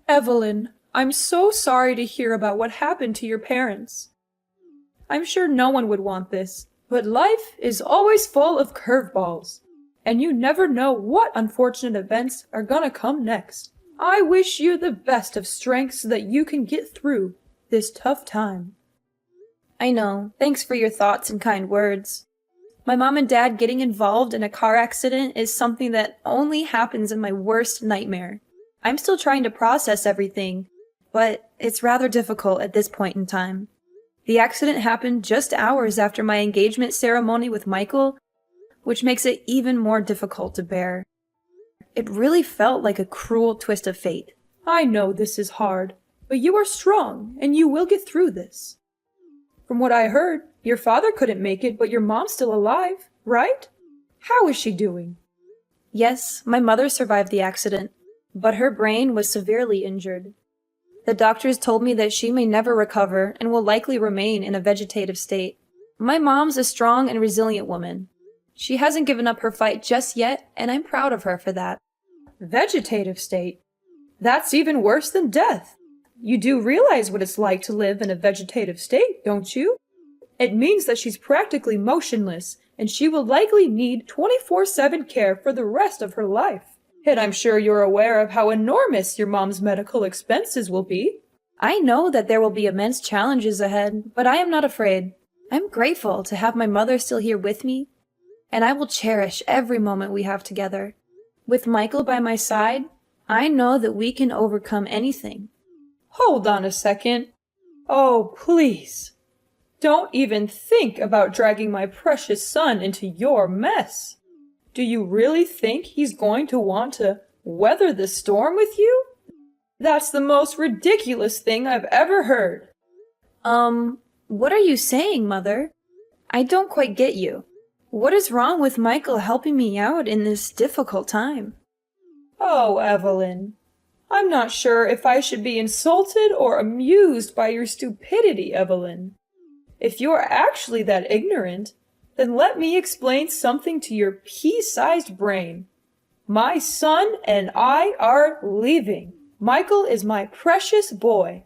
Evelyn, I'm so sorry to hear about what happened to your parents. I'm sure no one would want this, but life is always full of curveballs, and you never know what unfortunate events are gonna come next. I wish you the best of strength so that you can get through this tough time. I know. Thanks for your thoughts and kind words. My mom and dad getting involved in a car accident is something that only happens in my worst nightmare. I'm still trying to process everything, but it's rather difficult at this point in time. The accident happened just hours after my engagement ceremony with Michael, which makes it even more difficult to bear. It really felt like a cruel twist of fate. I know this is hard, but you are strong, and you will get through this. From what I heard, your father couldn't make it, but your mom's still alive, right? How is she doing? Yes, my mother survived the accident, but her brain was severely injured. The doctors told me that she may never recover and will likely remain in a vegetative state. My mom's a strong and resilient woman. She hasn't given up her fight just yet, and I'm proud of her for that. Vegetative state? That's even worse than death. You do realize what it's like to live in a vegetative state, don't you? It means that she's practically motionless, and she will likely need 24/7 care for the rest of her life. And I'm sure you're aware of how enormous your mom's medical expenses will be. I know that there will be immense challenges ahead, but I am not afraid. I'm grateful to have my mother still here with me, and I will cherish every moment we have together. With Michael by my side, I know that we can overcome anything. Hold on a second. Oh, please. Don't even think about dragging my precious son into your mess. Do you really think he's going to want to weather the storm with you? That's the most ridiculous thing I've ever heard. What are you saying, Mother? I don't quite get you. What is wrong with Michael helping me out in this difficult time? Oh, Evelyn. I'm not sure if I should be insulted or amused by your stupidity, Evelyn. If you're actually that ignorant, then let me explain something to your pea-sized brain. My son and I are leaving. Michael is my precious boy,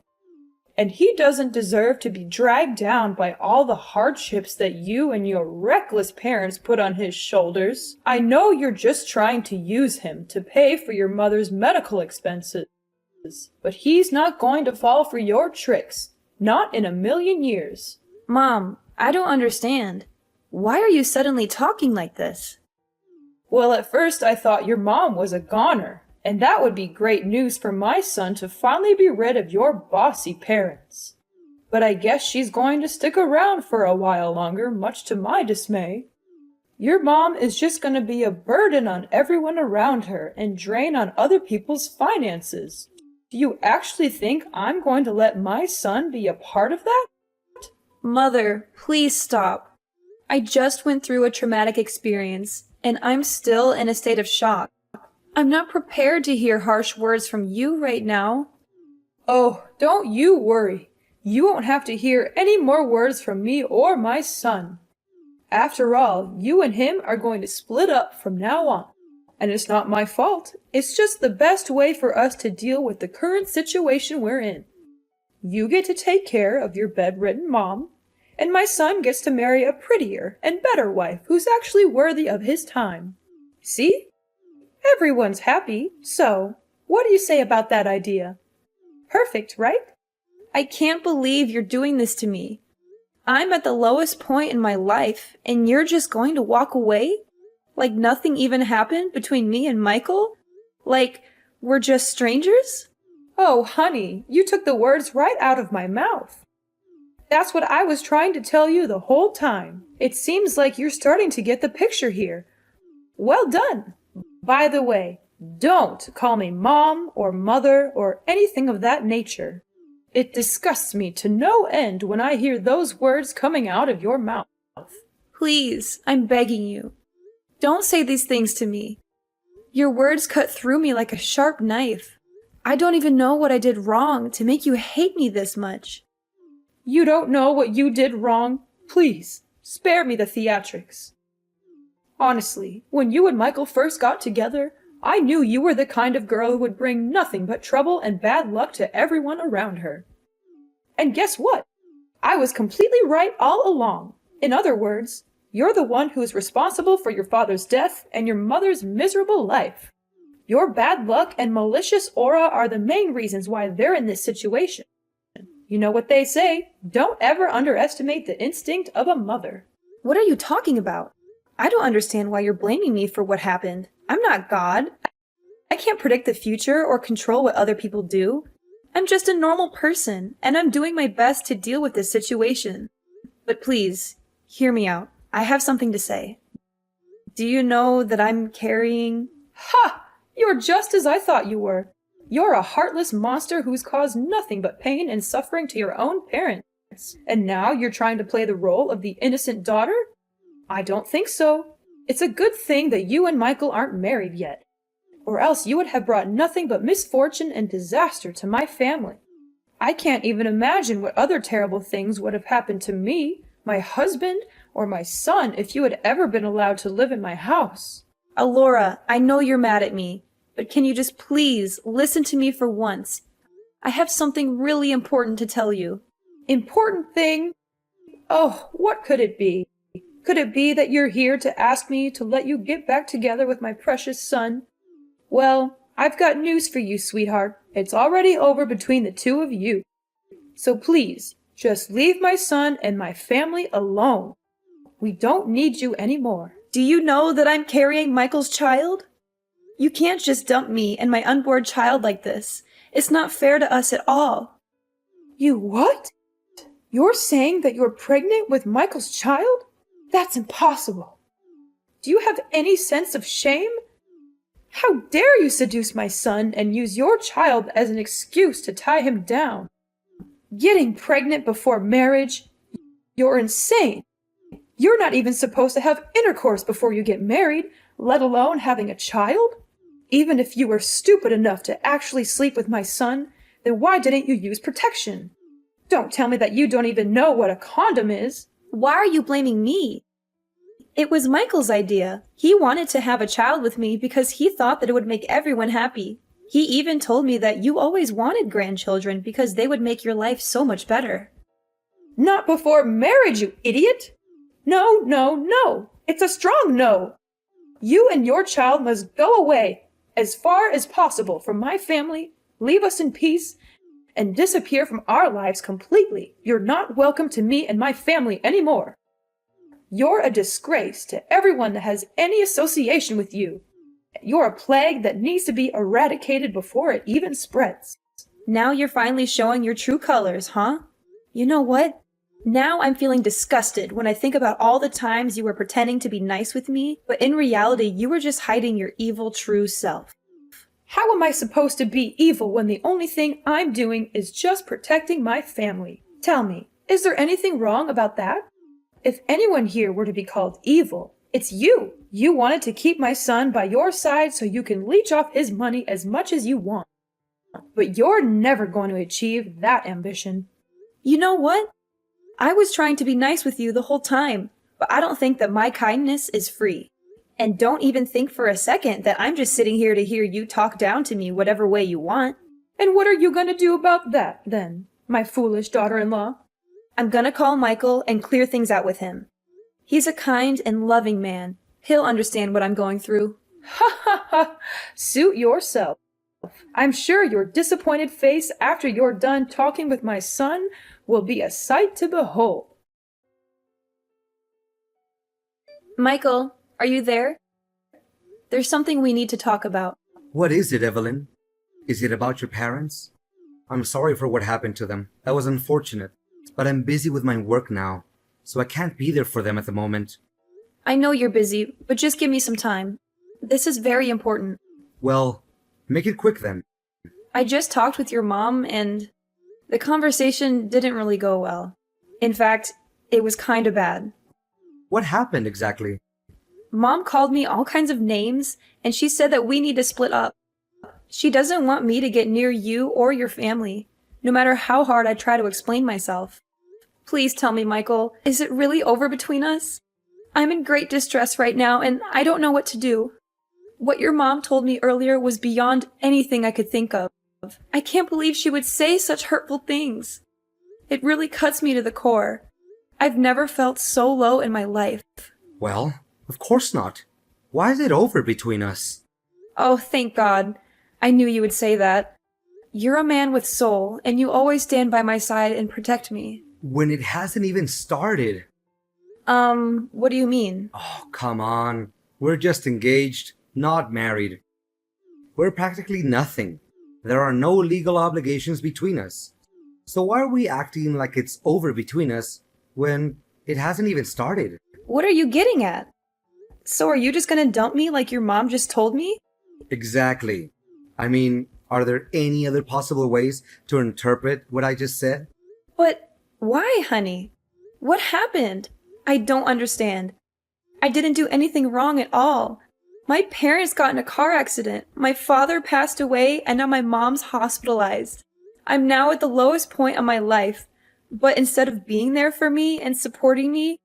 and he doesn't deserve to be dragged down by all the hardships that you and your reckless parents put on his shoulders. I know you're just trying to use him to pay for your mother's medical expenses, but he's not going to fall for your tricks, not in a million years. Mom, I don't understand. Why are you suddenly talking like this? Well, at first I thought your mom was a goner, and that would be great news for my son to finally be rid of your bossy parents. But I guess she's going to stick around for a while longer, much to my dismay. Your mom is just going to be a burden on everyone around her and drain on other people's finances. Do you actually think I'm going to let my son be a part of that? Mother, please stop. I just went through a traumatic experience, and I'm still in a state of shock. I'm not prepared to hear harsh words from you right now. Oh, don't you worry. You won't have to hear any more words from me or my son. After all, you and him are going to split up from now on. And it's not my fault. It's just the best way for us to deal with the current situation we're in. You get to take care of your bedridden mom, and my son gets to marry a prettier and better wife who's actually worthy of his time. See? Everyone's happy, so what do you say about that idea? Perfect, right? I can't believe you're doing this to me. I'm at the lowest point in my life, and you're just going to walk away? Like nothing even happened between me and Michael? Like we're just strangers? Oh, honey, you took the words right out of my mouth. That's what I was trying to tell you the whole time. It seems like you're starting to get the picture here. Well done. By the way, don't call me mom or mother or anything of that nature. It disgusts me to no end when I hear those words coming out of your mouth. Please, I'm begging you. Don't say these things to me. Your words cut through me like a sharp knife. I don't even know what I did wrong to make you hate me this much. You don't know what you did wrong? Please, spare me the theatrics. Honestly, when you and Michael first got together, I knew you were the kind of girl who would bring nothing but trouble and bad luck to everyone around her. And guess what? I was completely right all along. In other words, you're the one who's responsible for your father's death and your mother's miserable life. Your bad luck and malicious aura are the main reasons why they're in this situation. You know what they say, don't ever underestimate the instinct of a mother. What are you talking about? I don't understand why you're blaming me for what happened. I'm not God. I can't predict the future or control what other people do. I'm just a normal person, and I'm doing my best to deal with this situation. But please, hear me out. I have something to say. Do you know that I'm carrying... Ha! You're just as I thought you were. You're a heartless monster who's caused nothing but pain and suffering to your own parents. And now you're trying to play the role of the innocent daughter? I don't think so. It's a good thing that you and Michael aren't married yet, or else you would have brought nothing but misfortune and disaster to my family. I can't even imagine what other terrible things would have happened to me, my husband, or my son if you had ever been allowed to live in my house. Alora, I know you're mad at me, but can you just please listen to me for once? I have something really important to tell you. Important thing? Oh, what could it be? Could it be that you're here to ask me to let you get back together with my precious son? Well, I've got news for you, sweetheart. It's already over between the two of you. So please, just leave my son and my family alone. We don't need you anymore. Do you know that I'm carrying Michael's child? You can't just dump me and my unborn child like this. It's not fair to us at all. You what? You're saying that you're pregnant with Michael's child? That's impossible. Do you have any sense of shame? How dare you seduce my son and use your child as an excuse to tie him down? Getting pregnant before marriage? You're insane. You're not even supposed to have intercourse before you get married, let alone having a child. Even if you were stupid enough to actually sleep with my son, then why didn't you use protection? Don't tell me that you don't even know what a condom is. Why are you blaming me? It was Michael's idea. He wanted to have a child with me because he thought that it would make everyone happy. He even told me that you always wanted grandchildren because they would make your life so much better. Not before marriage, you idiot! No, no, no! It's a strong no! You and your child must go away, as far as possible from my family, leave us in peace, and disappear from our lives completely. You're not welcome to me and my family anymore. You're a disgrace to everyone that has any association with you. You're a plague that needs to be eradicated before it even spreads. Now you're finally showing your true colors, huh? You know what? Now I'm feeling disgusted when I think about all the times you were pretending to be nice with me, but in reality you were just hiding your evil true self. How am I supposed to be evil when the only thing I'm doing is just protecting my family? Tell me, is there anything wrong about that? If anyone here were to be called evil, it's you. You wanted to keep my son by your side so you can leech off his money as much as you want. But you're never going to achieve that ambition. You know what? I was trying to be nice with you the whole time, but I don't think that my kindness is free. And don't even think for a second that I'm just sitting here to hear you talk down to me whatever way you want. And what are you going to do about that, then, my foolish daughter-in-law? I'm gonna call Michael and clear things out with him. He's a kind and loving man. He'll understand what I'm going through. Ha ha ha! Suit yourself. I'm sure your disappointed face after you're done talking with my son will be a sight to behold. Michael, are you there? There's something we need to talk about. What is it, Evelyn? Is it about your parents? I'm sorry for what happened to them. That was unfortunate. But I'm busy with my work now, so I can't be there for them at the moment. I know you're busy, but just give me some time. This is very important. Well, make it quick then. I just talked with your mom, and the conversation didn't really go well. In fact, it was kinda bad. What happened exactly? Mom called me all kinds of names, and she said that we need to split up. She doesn't want me to get near you or your family, no matter how hard I try to explain myself. Please tell me, Michael, is it really over between us? I'm in great distress right now, and I don't know what to do. What your mom told me earlier was beyond anything I could think of. I can't believe she would say such hurtful things. It really cuts me to the core. I've never felt so low in my life. Well, of course not. Why is it over between us? Oh, thank God. I knew you would say that. You're a man with soul, and you always stand by my side and protect me. When it hasn't even started. What do you mean? Oh, come on. We're just engaged, not married. We're practically nothing. There are no legal obligations between us. So why are we acting like it's over between us when it hasn't even started? What are you getting at? So are you just gonna dump me like your mom just told me? Exactly. I mean, are there any other possible ways to interpret what I just said? But why, honey? What happened? I don't understand. I didn't do anything wrong at all. My parents got in a car accident. My father passed away, and now my mom's hospitalized. I'm now at the lowest point of my life. But instead of being there for me and supporting me,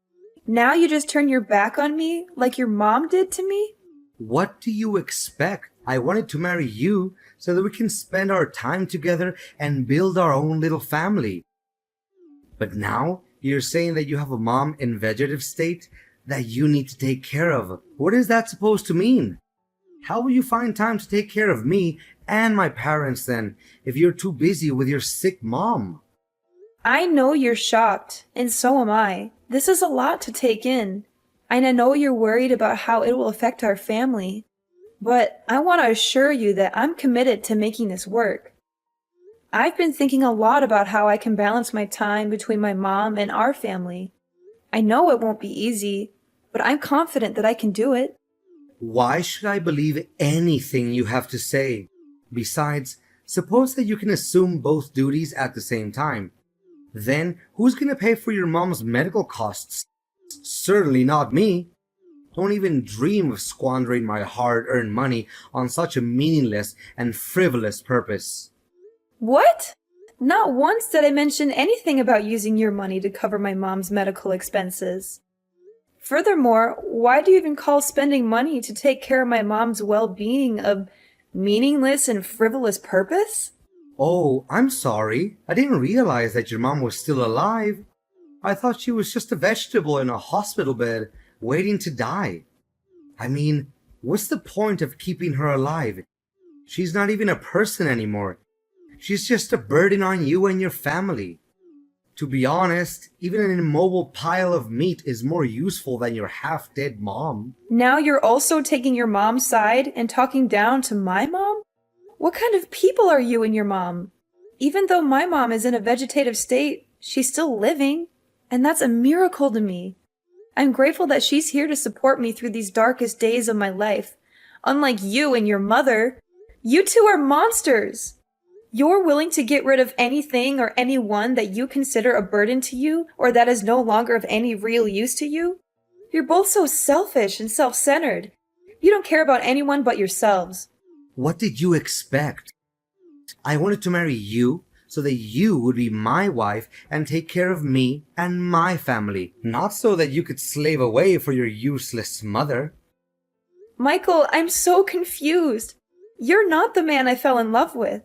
now you just turn your back on me like your mom did to me? What do you expect? I wanted to marry you so that we can spend our time together and build our own little family. But now you're saying that you have a mom in vegetative state that you need to take care of. What is that supposed to mean? How will you find time to take care of me and my parents then if you're too busy with your sick mom? I know you're shocked, and so am I. This is a lot to take in. And I know you're worried about how it will affect our family. But I want to assure you that I'm committed to making this work. I've been thinking a lot about how I can balance my time between my mom and our family. I know it won't be easy, but I'm confident that I can do it. Why should I believe anything you have to say? Besides, suppose that you can assume both duties at the same time. Then who's going to pay for your mom's medical costs? Certainly not me. Don't even dream of squandering my hard-earned money on such a meaningless and frivolous purpose. What? Not once did I mention anything about using your money to cover my mom's medical expenses. Furthermore, why do you even call spending money to take care of my mom's well-being a meaningless and frivolous purpose? Oh, I'm sorry. I didn't realize that your mom was still alive. I thought she was just a vegetable in a hospital bed, waiting to die. I mean, what's the point of keeping her alive? She's not even a person anymore. She's just a burden on you and your family. To be honest, even an immobile pile of meat is more useful than your half-dead mom. Now you're also taking your mom's side and talking down to my mom? What kind of people are you and your mom? Even though my mom is in a vegetative state, she's still living, and that's a miracle to me. I'm grateful that she's here to support me through these darkest days of my life. Unlike you and your mother, you two are monsters. You're willing to get rid of anything or anyone that you consider a burden to you or that is no longer of any real use to you? You're both so selfish and self-centered. You don't care about anyone but yourselves. What did you expect? I wanted to marry you so that you would be my wife and take care of me and my family, not so that you could slave away for your useless mother. Michael, I'm so confused. You're not the man I fell in love with.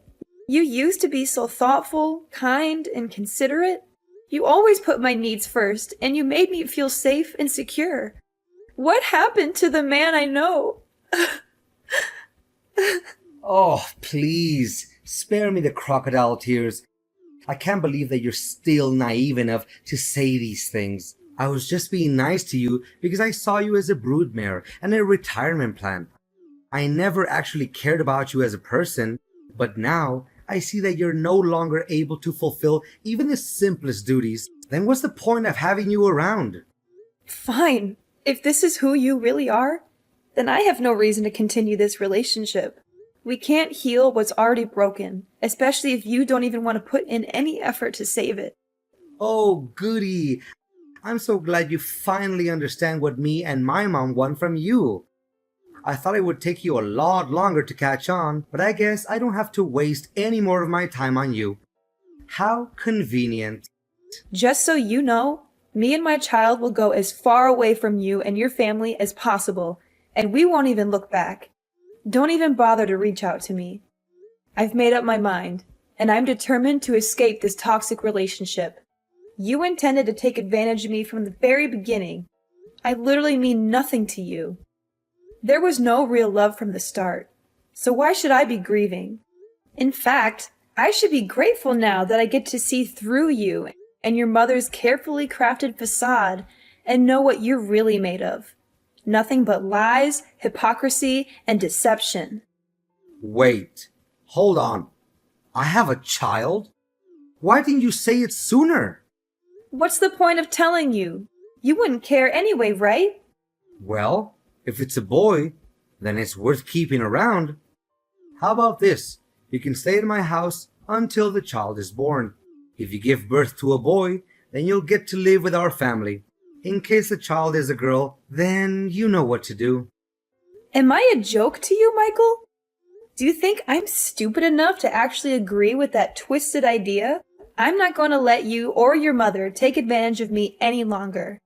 You used to be so thoughtful, kind, and considerate. You always put my needs first, and you made me feel safe and secure. What happened to the man I know? Oh, please, spare me the crocodile tears. I can't believe that you're still naive enough to say these things. I was just being nice to you because I saw you as a broodmare and a retirement plan. I never actually cared about you as a person, but now I see that you're no longer able to fulfill even the simplest duties. Then what's the point of having you around? Fine. If this is who you really are, then I have no reason to continue this relationship. We can't heal what's already broken, especially if you don't even want to put in any effort to save it. Oh, goody. I'm so glad you finally understand what me and my mom want from you. I thought it would take you a lot longer to catch on, but I guess I don't have to waste any more of my time on you. How convenient. Just so you know, me and my child will go as far away from you and your family as possible, and we won't even look back. Don't even bother to reach out to me. I've made up my mind, and I'm determined to escape this toxic relationship. You intended to take advantage of me from the very beginning. I literally mean nothing to you. There was no real love from the start, so why should I be grieving? In fact, I should be grateful now that I get to see through you and your mother's carefully crafted facade and know what you're really made of. Nothing but lies, hypocrisy, and deception. Wait, hold on. I have a child? Why didn't you say it sooner? What's the point of telling you? You wouldn't care anyway, right? Well, if it's a boy, then it's worth keeping around. How about this? You can stay at my house until the child is born. If you give birth to a boy, then you'll get to live with our family. In case the child is a girl, then you know what to do. Am I a joke to you, Michael? Do you think I'm stupid enough to actually agree with that twisted idea? I'm not going to let you or your mother take advantage of me any longer.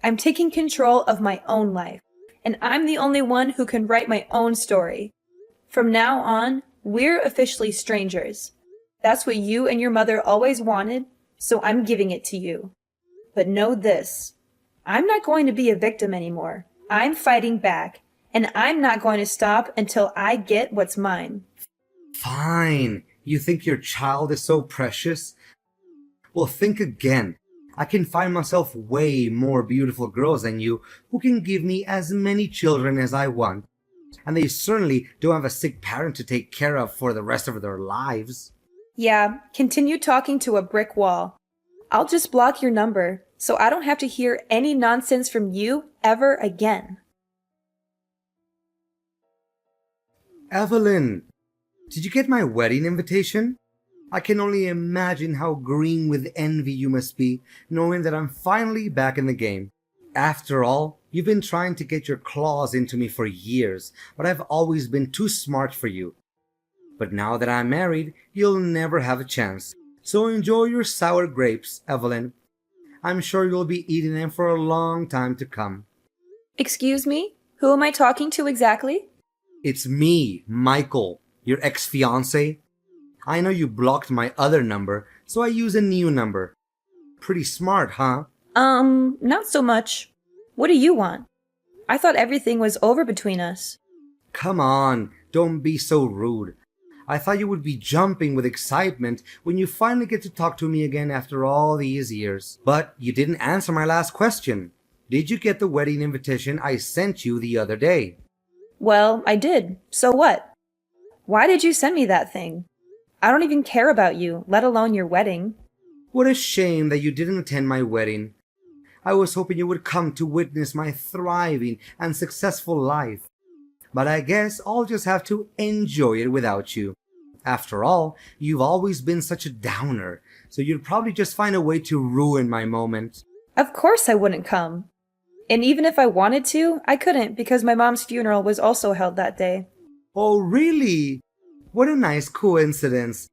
I'm taking control of my own life, and I'm the only one who can write my own story. From now on, we're officially strangers. That's what you and your mother always wanted, so I'm giving it to you. But know this, I'm not going to be a victim anymore. I'm fighting back, and I'm not going to stop until I get what's mine. Fine. You think your child is so precious? Well, think again. I can find myself way more beautiful girls than you who can give me as many children as I want. And they certainly don't have a sick parent to take care of for the rest of their lives. Yeah, continue talking to a brick wall. I'll just block your number, so I don't have to hear any nonsense from you ever again. Evelyn, did you get my wedding invitation? I can only imagine how green with envy you must be, knowing that I'm finally back in the game. After all, you've been trying to get your claws into me for years, but I've always been too smart for you. But now that I'm married, you'll never have a chance. So enjoy your sour grapes, Evelyn. I'm sure you'll be eating them for a long time to come. Excuse me? Who am I talking to exactly? It's me, Michael, your ex-fiancé. I know you blocked my other number, so I use a new number. Pretty smart, huh? Not so much. What do you want? I thought everything was over between us. Come on, don't be so rude. I thought you would be jumping with excitement when you finally get to talk to me again after all these years. But you didn't answer my last question. Did you get the wedding invitation I sent you the other day? Well, I did. So what? Why did you send me that thing? I don't even care about you, let alone your wedding. What a shame that you didn't attend my wedding. I was hoping you would come to witness my thriving and successful life. But I guess I'll just have to enjoy it without you. After all, you've always been such a downer, so you'd probably just find a way to ruin my moment. Of course I wouldn't come. And even if I wanted to, I couldn't because my mom's funeral was also held that day. Oh, really? What a nice coincidence.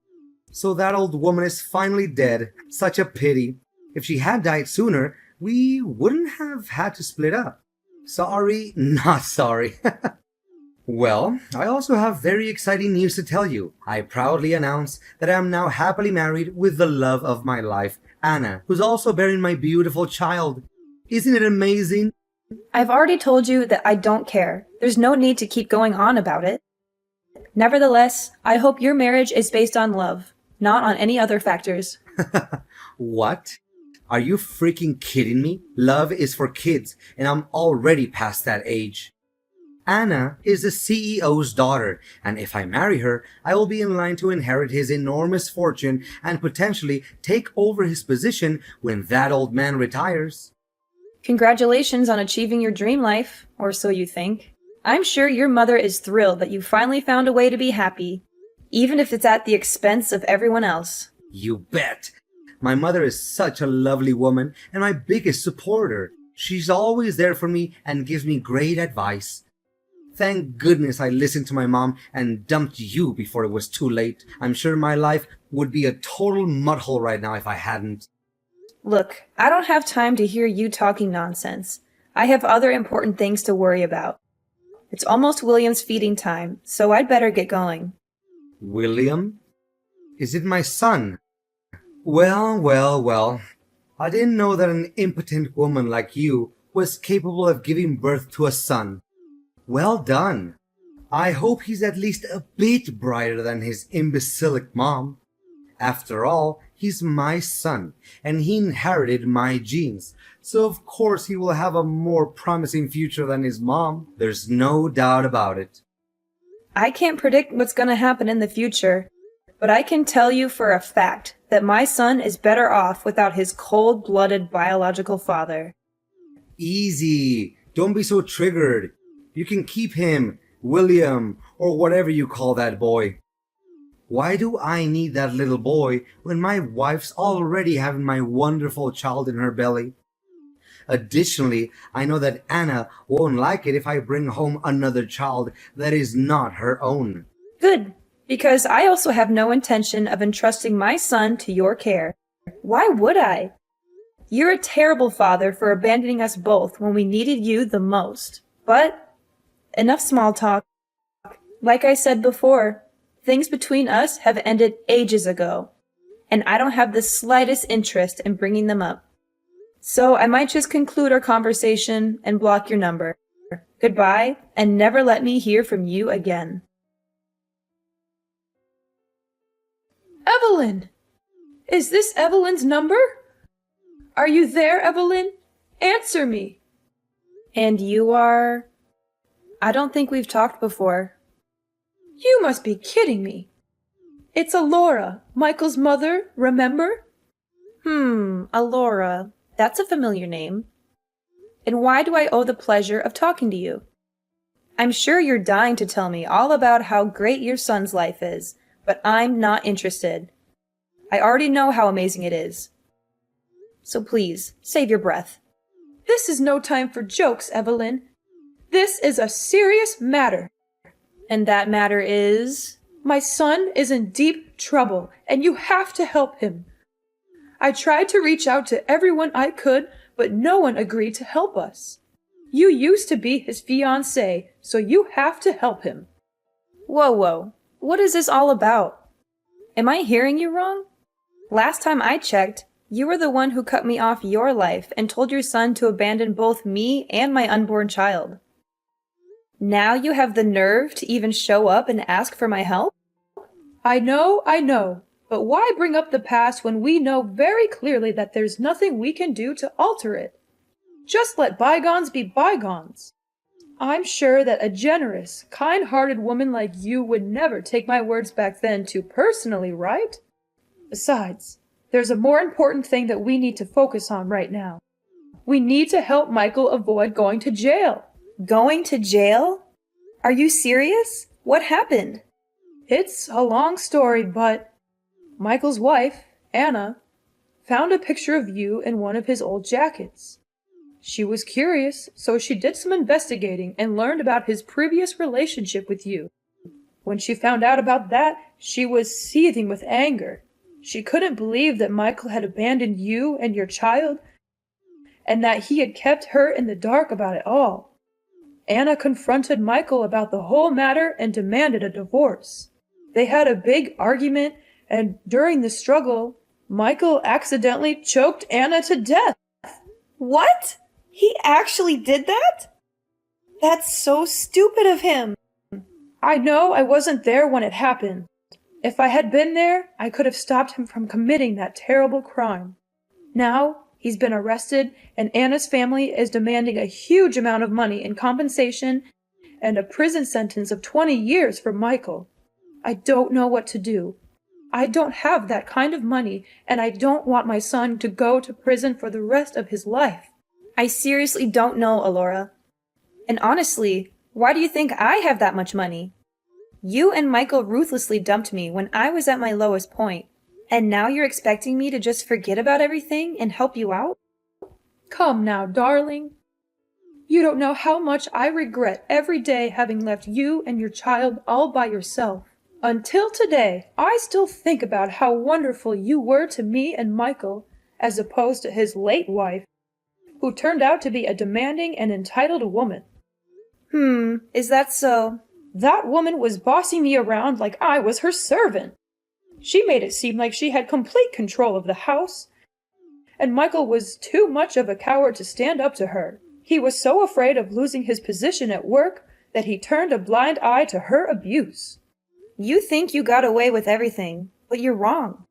So that old woman is finally dead. Such a pity. If she had died sooner, we wouldn't have had to split up. Sorry, not sorry. Well, I also have very exciting news to tell you. I proudly announce that I am now happily married with the love of my life, Anna, who's also bearing my beautiful child. Isn't it amazing? I've already told you that I don't care. There's no need to keep going on about it. Nevertheless, I hope your marriage is based on love, not on any other factors. What? Are you freaking kidding me? Love is for kids, and I'm already past that age. Anna is the CEO's daughter, and if I marry her, I will be in line to inherit his enormous fortune and potentially take over his position when that old man retires. Congratulations on achieving your dream life, or so you think. I'm sure your mother is thrilled that you finally found a way to be happy, even if it's at the expense of everyone else. You bet. My mother is such a lovely woman and my biggest supporter. She's always there for me and gives me great advice. Thank goodness I listened to my mom and dumped you before it was too late. I'm sure my life would be a total mudhole right now if I hadn't. Look, I don't have time to hear you talking nonsense. I have other important things to worry about. It's almost William's feeding time, so I'd better get going. William? Is it my son? Well. I didn't know that an impotent woman like you was capable of giving birth to a son. Well done. I hope he's at least a bit brighter than his imbecilic mom. After all, he's my son, and he inherited my genes, so of course he will have a more promising future than his mom. There's no doubt about it. I can't predict what's going to happen in the future, but I can tell you for a fact that my son is better off without his cold-blooded biological father. Easy. Don't be so triggered. You can keep him, William, or whatever you call that boy. Why do I need that little boy when my wife's already having my wonderful child in her belly? Additionally, I know that Anna won't like it if I bring home another child that is not her own. Good, because I also have no intention of entrusting my son to your care. Why would I? You're a terrible father for abandoning us both when we needed you the most. But enough small talk. Like I said before, things between us have ended ages ago, and I don't have the slightest interest in bringing them up. So I might just conclude our conversation and block your number. Goodbye, and never let me hear from you again. Evelyn! Is this Evelyn's number? Are you there, Evelyn? Answer me! And you are? I don't think we've talked before. You must be kidding me. It's Alora, Michael's mother, remember? Alora. That's a familiar name. And why do I owe the pleasure of talking to you? I'm sure you're dying to tell me all about how great your son's life is, but I'm not interested. I already know how amazing it is. So please, save your breath. This is no time for jokes, Evelyn. This is a serious matter. And that matter is? My son is in deep trouble, and you have to help him. I tried to reach out to everyone I could, but no one agreed to help us. You used to be his fiancé, so you have to help him. Whoa. What is this all about? Am I hearing you wrong? Last time I checked, you were the one who cut me off your life and told your son to abandon both me and my unborn child. Now you have the nerve to even show up and ask for my help? I know, but why bring up the past when we know very clearly that there's nothing we can do to alter it? Just let bygones be bygones. I'm sure that a generous, kind-hearted woman like you would never take my words back then too personally, right? Besides, there's a more important thing that we need to focus on right now. We need to help Michael avoid going to jail. Going to jail? Are you serious? What happened? It's a long story, but Michael's wife, Anna, found a picture of you in one of his old jackets. She was curious, so she did some investigating and learned about his previous relationship with you. When she found out about that, she was seething with anger. She couldn't believe that Michael had abandoned you and your child, and that he had kept her in the dark about it all. Anna confronted Michael about the whole matter and demanded a divorce. They had a big argument, and during the struggle, Michael accidentally choked Anna to death. What? He actually did that? That's so stupid of him. I know I wasn't there when it happened. If I had been there, I could have stopped him from committing that terrible crime. Now, he's been arrested, and Anna's family is demanding a huge amount of money in compensation and a prison sentence of 20 years for Michael. I don't know what to do. I don't have that kind of money, and I don't want my son to go to prison for the rest of his life. I seriously don't know, Alora. And honestly, why do you think I have that much money? You and Michael ruthlessly dumped me when I was at my lowest point, and now you're expecting me to just forget about everything and help you out? Come now, darling. You don't know how much I regret every day having left you and your child all by yourself. Until today, I still think about how wonderful you were to me and Michael, as opposed to his late wife, who turned out to be a demanding and entitled woman. Is that so? That woman was bossing me around like I was her servant. She made it seem like she had complete control of the house, and Michael was too much of a coward to stand up to her. He was so afraid of losing his position at work that he turned a blind eye to her abuse. You think you got away with everything, but you're wrong.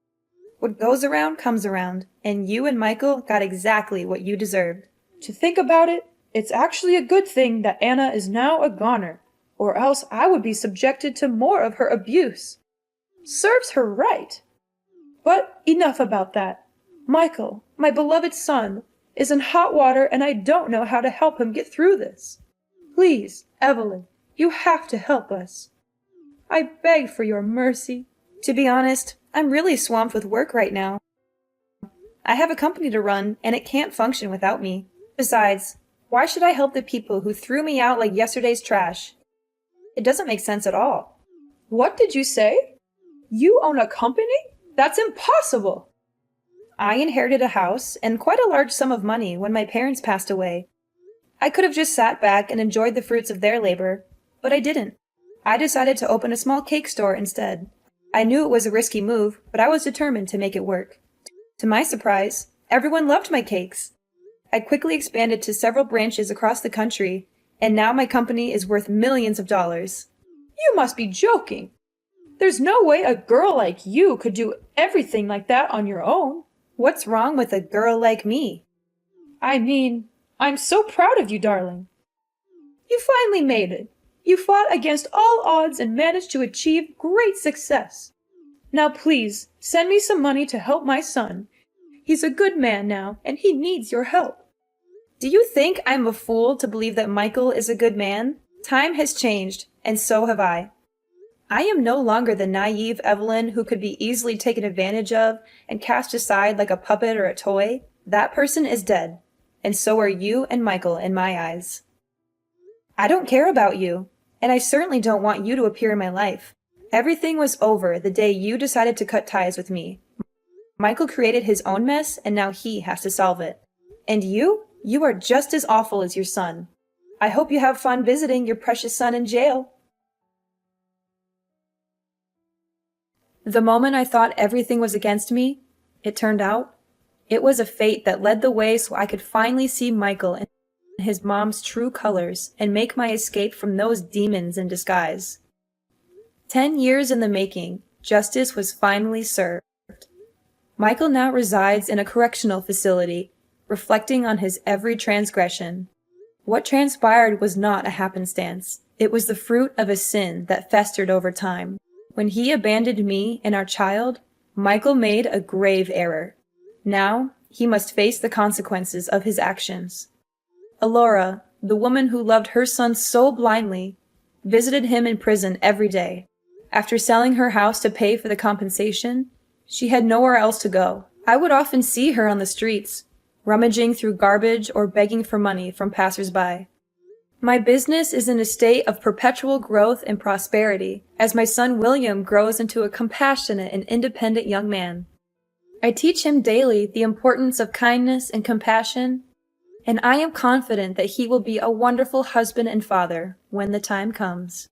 What goes around comes around, and you and Michael got exactly what you deserved. To think about it, it's actually a good thing that Anna is now a goner, or else I would be subjected to more of her abuse. Serves her right. But enough about that. Michael, my beloved son, is in hot water and I don't know how to help him get through this. Please, Evelyn, you have to help us. I beg for your mercy. To be honest, I'm really swamped with work right now. I have a company to run, and it can't function without me. Besides, why should I help the people who threw me out like yesterday's trash? It doesn't make sense at all. What did you say? You own a company? That's impossible! I inherited a house and quite a large sum of money when my parents passed away. I could have just sat back and enjoyed the fruits of their labor, but I didn't. I decided to open a small cake store instead. I knew it was a risky move, but I was determined to make it work. To my surprise, everyone loved my cakes. I quickly expanded to several branches across the country, and now my company is worth millions of dollars. You must be joking. There's no way a girl like you could do everything like that on your own. What's wrong with a girl like me? I mean, I'm so proud of you, darling. You finally made it. You fought against all odds and managed to achieve great success. Now please, send me some money to help my son. He's a good man now, and he needs your help. Do you think I'm a fool to believe that Michael is a good man? Time has changed, and so have I. I am no longer the naive Evelyn who could be easily taken advantage of and cast aside like a puppet or a toy. That person is dead, and so are you and Michael in my eyes. I don't care about you, and I certainly don't want you to appear in my life. Everything was over the day you decided to cut ties with me. Michael created his own mess, and now he has to solve it. And you are just as awful as your son. I hope you have fun visiting your precious son in jail. The moment I thought everything was against me, it turned out, it was a fate that led the way so I could finally see Michael in his mom's true colors and make my escape from those demons in disguise. 10 years in the making, justice was finally served. Michael now resides in a correctional facility, reflecting on his every transgression. What transpired was not a happenstance. It was the fruit of a sin that festered over time. When he abandoned me and our child, Michael made a grave error. Now, he must face the consequences of his actions. Alora, the woman who loved her son so blindly, visited him in prison every day. After selling her house to pay for the compensation, she had nowhere else to go. I would often see her on the streets, rummaging through garbage or begging for money from passers-by. My business is in a state of perpetual growth and prosperity as my son William grows into a compassionate and independent young man. I teach him daily the importance of kindness and compassion, and I am confident that he will be a wonderful husband and father when the time comes.